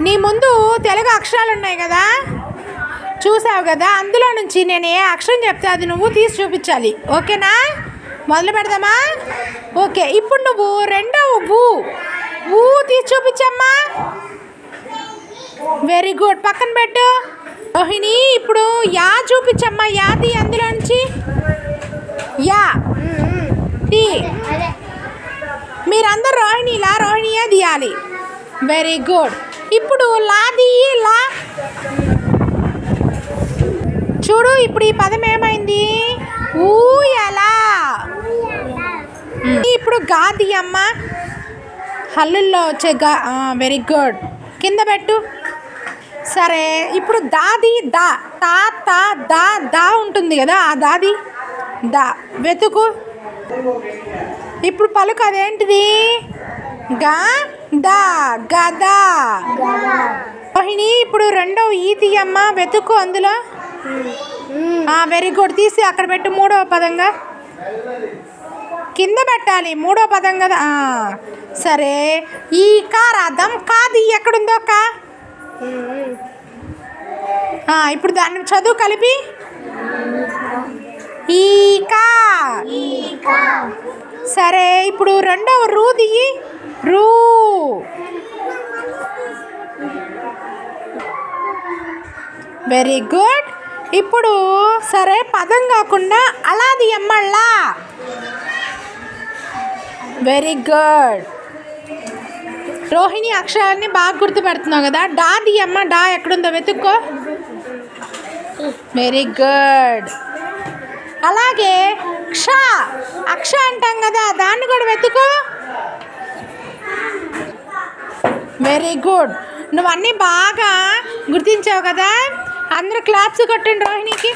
నీ ముందు తెలుగు అక్షరాలు ఉన్నాయి కదా, చూసావు కదా, అందులో నుంచి నేను ఏ అక్షరం చెప్తే అది నువ్వు తీసి చూపించాలి. ఓకేనా? మొదలు పెడదామా? ఓకే. ఇప్పుడు నువ్వు రెండవ ఊ తీసి చూపించమ్మా. Very good. పక్కన పెట్టు. రోహిణి ఇప్పుడు యా చూపించమ్మా. యాది అందులో నుంచి యా టీ. మీరందరూ రోహిణియా తీయాలి. Very good. ఇప్పుడు లాది లా చూడు. ఇప్పుడు ఈ పదం ఏమైంది? ఊయలా. ఇప్పుడు గాది అమ్మ. హల్లుల్లో వచ్చే వెరీ గుడ్. కింద పెట్టు. సరే ఇప్పుడు దాది దా తా తా దా దా ఉంటుంది కదా, ఆ దాది దా వెతుకు. ఇప్పుడు పలుకు అదేంటిది? గా దా గదా. రోహిణి ఇప్పుడు రెండవ ఈ తీయమ్మ. వెతుకు అందులో. Very good. తీసి అక్కడ పెట్టు. మూడవ పదంగా కింద పెట్టాలి. మూడవ పదం కదా. సరే ఈ కారాదం కాది ఎక్కడుందో కా. ఇప్పుడు దాన్ని చదువు కలిపి ఈకా. సరే ఇప్పుడు రెండవ రూది రూ. Very good. ఇప్పుడు సరే పదం కాకుండా అలాది అమ్మళ్ళా. Very good. రోహిణి అక్షరాన్ని బాగా గుర్తుపెడుతున్నావు కదా. డాది అమ్మ. డా ఎక్కడుందో వెతుక్కో. Very good. అలాగే అక్ష అంటాం కదా, దాన్ని కూడా వెతుకో. Very good. నువ్వు అన్నీ బాగా గుర్తించావు కదా. అందరూ క్లాప్స్ కొట్టండి రోహిణికి.